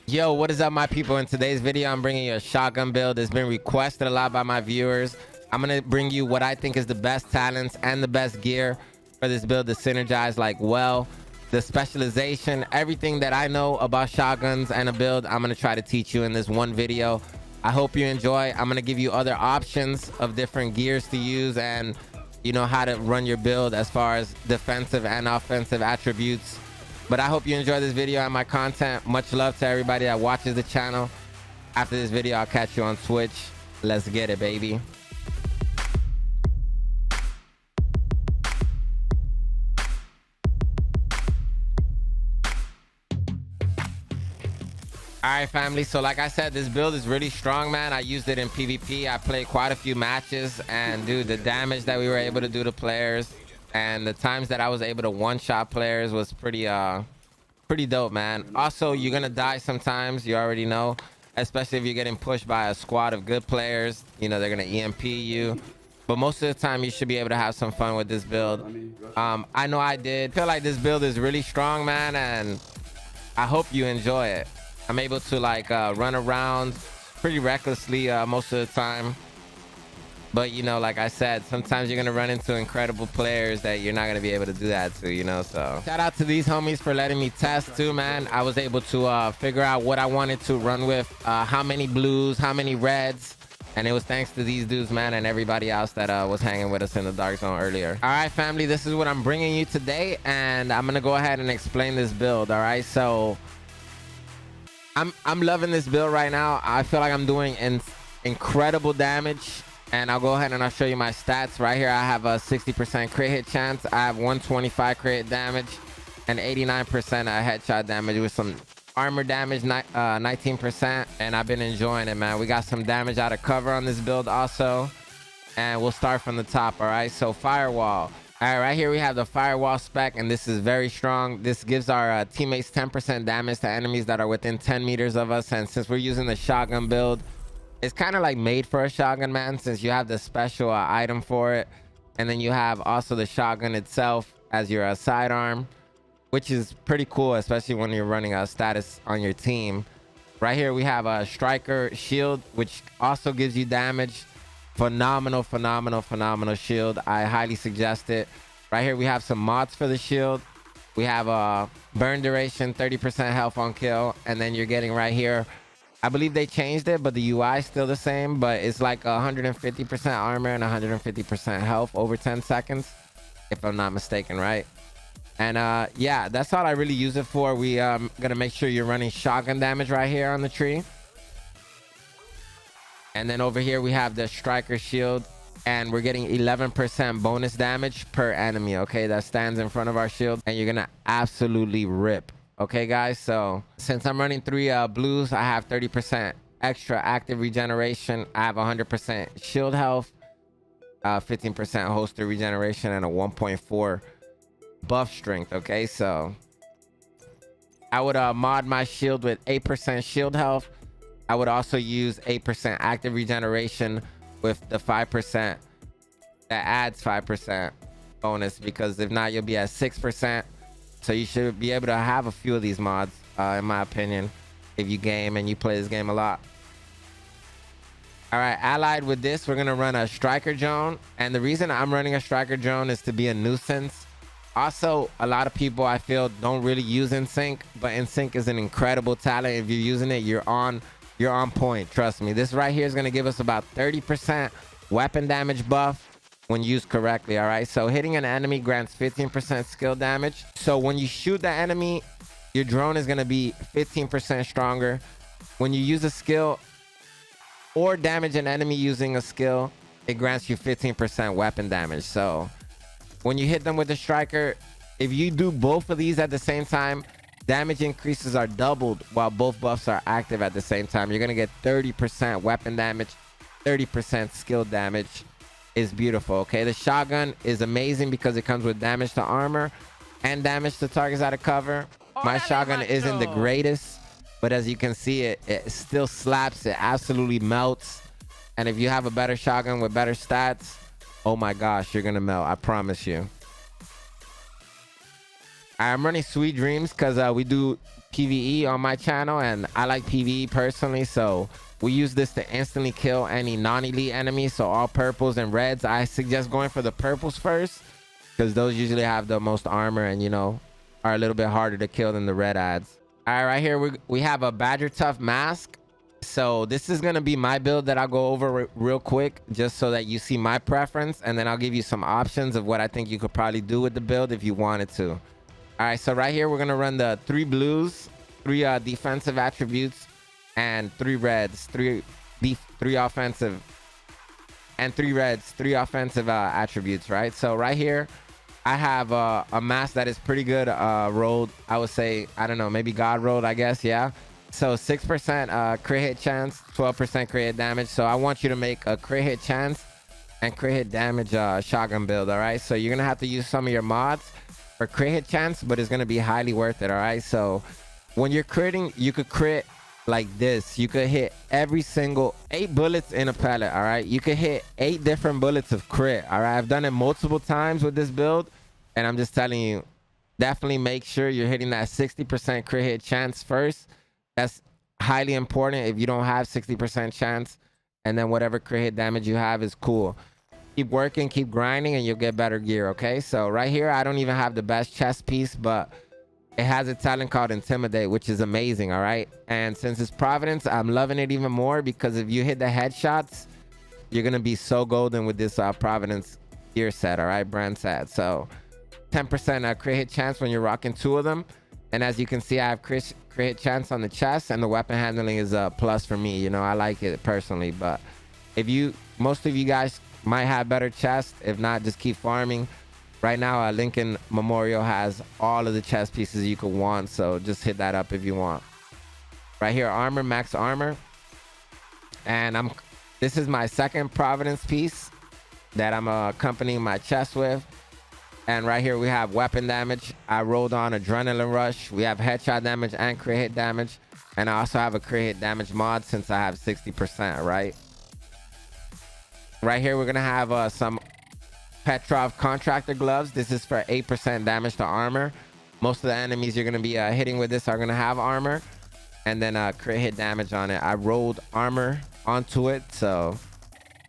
Yo, what is up, my people? In today's video, I'm bringing you a shotgun build. It's been requested a lot by my viewers. I'm gonna bring you what I think is the best talents and the best gear for this build to synergize like well. The specialization, everything that I know about shotguns and a build, I'm gonna try to teach you in this one video. I hope you enjoy. I'm gonna give you other options of different gears to use and you know how to run your build as far as defensive and offensive attributes. But I hope you enjoy this video and my content. Much love to everybody that watches the channel. After this video, I'll catch you on Twitch. Let's get it, baby. All right, family. So like I said, this build is really strong, man. I used it in PvP. I played quite a few matches, and dude, the damage that we were able to do to players and the times that I was able to one-shot players was pretty dope, man. Also, you're gonna die sometimes, you already know, especially if you're getting pushed by a squad of good players. You know, they're gonna EMP you, but most of the time you should be able to have some fun with this build. I know I did. Feel like this build is really strong, man, and I hope you enjoy it. I'm able to like run around pretty recklessly most of the time. But, you know, like I said, sometimes you're going to run into incredible players that you're not going to be able to do that to, you know. So shout out to these homies for letting me test too, man. I was able to figure out what I wanted to run with, how many blues, how many reds. And it was thanks to these dudes, man, and everybody else that was hanging with us in the dark zone earlier. All right, family, this is what I'm bringing you today. And I'm going to go ahead and explain this build. All right, so I'm loving this build right now. I feel like I'm doing incredible damage. And I'll go ahead and I'll show you my stats. Right here, I have a 60% crit hit chance. I have 125 crit hit damage and 89% headshot damage with some armor damage, 19%. And I've been enjoying it, man. We got some damage out of cover on this build also. And we'll start from the top, all right? So firewall. All right, right here we have the firewall spec, and this is very strong. This gives our teammates 10% damage to enemies that are within 10 meters of us. And since we're using the shotgun build, it's kind of like made for a shotgun, man, since you have the special item for it. And then you have also the shotgun itself as your sidearm, which is pretty cool, especially when you're running a status on your team. Right here, we have a striker shield, which also gives you damage. Phenomenal, phenomenal, phenomenal shield. I highly suggest it. Right here, we have some mods for the shield. We have a burn duration, 30% health on kill. And then you're getting right here, I believe they changed it, but the UI is still the same, but it's like 150% armor and 150% health over 10 seconds, if I'm not mistaken, right? And yeah, that's all I really use it for. We gonna make sure you're running shotgun damage right here on the tree. And then over here, we have the striker shield, and we're getting 11% bonus damage per enemy, okay? That stands in front of our shield, and you're gonna absolutely rip. Okay, guys, so since I'm running 3 blues, I have 30% extra active regeneration. I have 100% shield health, 15% holster regeneration, and a 1.4 buff strength. Okay, so I would mod my shield with 8% shield health. I would also use 8% active regeneration with the 5% that adds 5% bonus, because if not, you'll be at 6%. So you should be able to have a few of these mods, in my opinion, if you game and you play this game a lot. All right, allied with this, we're going to run a striker drone. And the reason I'm running a striker drone is to be a nuisance. Also, a lot of people, I feel, don't really use InSync, but InSync is an incredible talent. If you're using it, you're on point. Trust me. This right here is going to give us about 30% weapon damage buff when used correctly. All right, so hitting an enemy grants 15% skill damage. So when you shoot the enemy, your drone is going to be 15% stronger. When you use a skill or damage an enemy using a skill, it grants you 15% weapon damage. So when you hit them with the striker, if you do both of these at the same time, damage increases are doubled while both buffs are active at the same time. You're going to get 30% weapon damage, 30% skill damage. Is beautiful. Okay, the shotgun is amazing because it comes with damage to armor and damage to targets out of cover. My shotgun isn't the greatest, but as you can see, it still slaps. It absolutely melts. And if you have a better shotgun with better stats, oh my gosh, you're gonna melt, I promise you. I'm running Sweet Dreams because we do PvE on my channel, and I like PvE personally, so we use this to instantly kill any non-elite enemies. So all purples and reds, I suggest going for the purples first, because those usually have the most armor and, you know, are a little bit harder to kill than the red ads. All right, right here we have a Badger Tough mask. So this is going to be my build that I'll go over real quick, just so that you see my preference, and then I'll give you some options of what I think you could probably do with the build if you wanted to. All right, so right here we're going to run the 3 blues, 3 defensive attributes, and 3 reds, 3 offensive, and 3 reds, 3 offensive attributes, right? So right here I have a mask that is pretty good rolled. I would say, I don't know, maybe God rolled, I guess. Yeah. So 6% crit hit chance, 12% crit hit damage. So I want you to make a crit hit chance and crit hit damage shotgun build. All right. So you're going to have to use some of your mods for crit hit chance, but it's going to be highly worth it. All right. So when you're critting, you could crit like this. You could hit every single 8 bullets in a pellet. All right. You could hit 8 different bullets of crit. All right. I've done it multiple times with this build, and I'm just telling you, definitely make sure you're hitting that 60% crit hit chance first. That's highly important. If you don't have 60% chance, and then whatever crit hit damage you have is cool. Keep working, keep grinding, and you'll get better gear. Okay. So right here, I don't even have the best chest piece, but it has a talent called Intimidate, which is amazing. All right. And since it's Providence, I'm loving it even more, because if you hit the headshots, you're going to be so golden with this Providence gear set. All right. Brand set. So 10% crit hit chance when you're rocking 2 of them. And as you can see, I have crit hit chance on the chest, and the weapon handling is a plus for me. You know, I like it personally, but most of you guys might have better chest. If not, just keep farming. Right now, Lincoln Memorial has all of the chest pieces you could want, so just hit that up if you want. Right here, armor, max armor. And this is my second Providence piece that I'm accompanying my chest with. And right here we have weapon damage. I rolled on Adrenaline Rush. We have headshot damage and crit hit damage. And I also have a crit hit damage mod since I have 60%, right? Right here we're going to have some Petrov Contractor Gloves. This is for 8% damage to armor. Most of the enemies you're going to be hitting with this are going to have armor. And then crit hit damage on it. I rolled armor onto it, so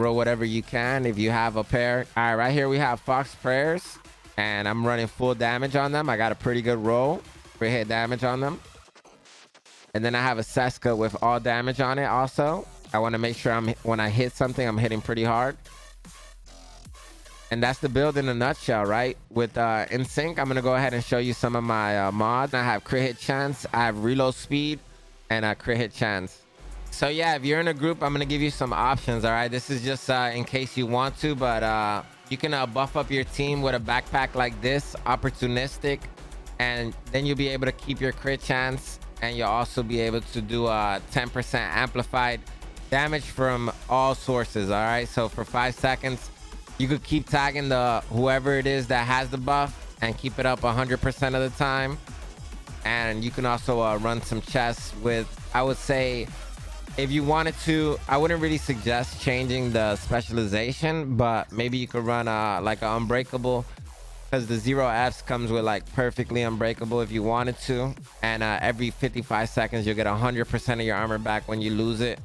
roll whatever you can if you have a pair. All right, right here we have Fox Prayers. And I'm running full damage on them. I got a pretty good roll. Crit hit damage on them. And then I have a Seska with all damage on it also. I want to make sure when I hit something, I'm hitting pretty hard. And that's the build in a nutshell, right? With In Sync, I'm going to go ahead and show you some of my mods. I have crit hit chance. I have reload speed and crit hit chance. So yeah, if you're in a group, I'm going to give you some options, all right? This is just in case you want to, but you can buff up your team with a backpack like this, opportunistic, and then you'll be able to keep your crit chance, and you'll also be able to do 10% amplified damage from all sources. All right, so for 5 seconds you could keep tagging whoever it is that has the buff and keep it up 100% of the time. And you can also run some chests with, I would say, if you wanted to, I wouldn't really suggest changing the specialization, but maybe you could run like an unbreakable, because the 0Fs comes with like perfectly unbreakable if you wanted to. And every 55 seconds you'll get 100% of your armor back when you lose it.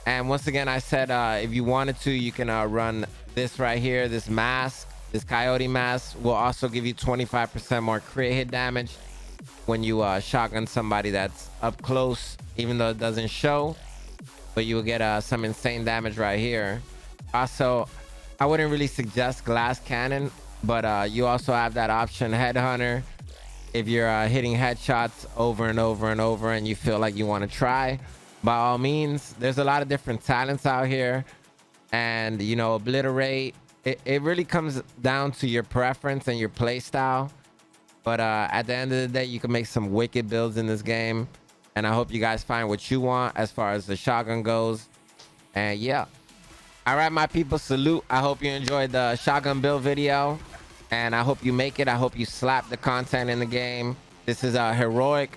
And once again, I said if you wanted to, you can run this right here, this mask, this coyote mask will also give you 25% more crit hit damage when you shotgun somebody that's up close, even though it doesn't show. But you will get some insane damage right here. Also, I wouldn't really suggest glass cannon, but you also have that option, headhunter, if you're hitting headshots over and over and over and you feel like you want to try. By all means, there's a lot of different talents out here, and you know, obliterate, it really comes down to your preference and your play style. But at the end of the day, you can make some wicked builds in this game. And I hope you guys find what you want as far as the shotgun goes. And yeah. All right, my people, salute. I hope you enjoyed the shotgun build video. And I hope you make it. I hope you slap the content in the game. This is heroic.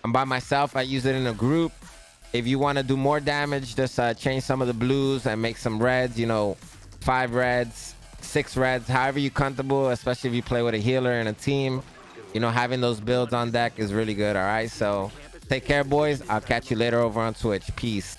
I'm by myself. I use it in a group. If you want to do more damage, just change some of the blues and make some reds. You know, 5 reds, 6 reds, however you're comfortable, especially if you play with a healer and a team. you know, having those builds on deck is really good. All right, so take care, boys. I'll catch you later over on Twitch. Peace.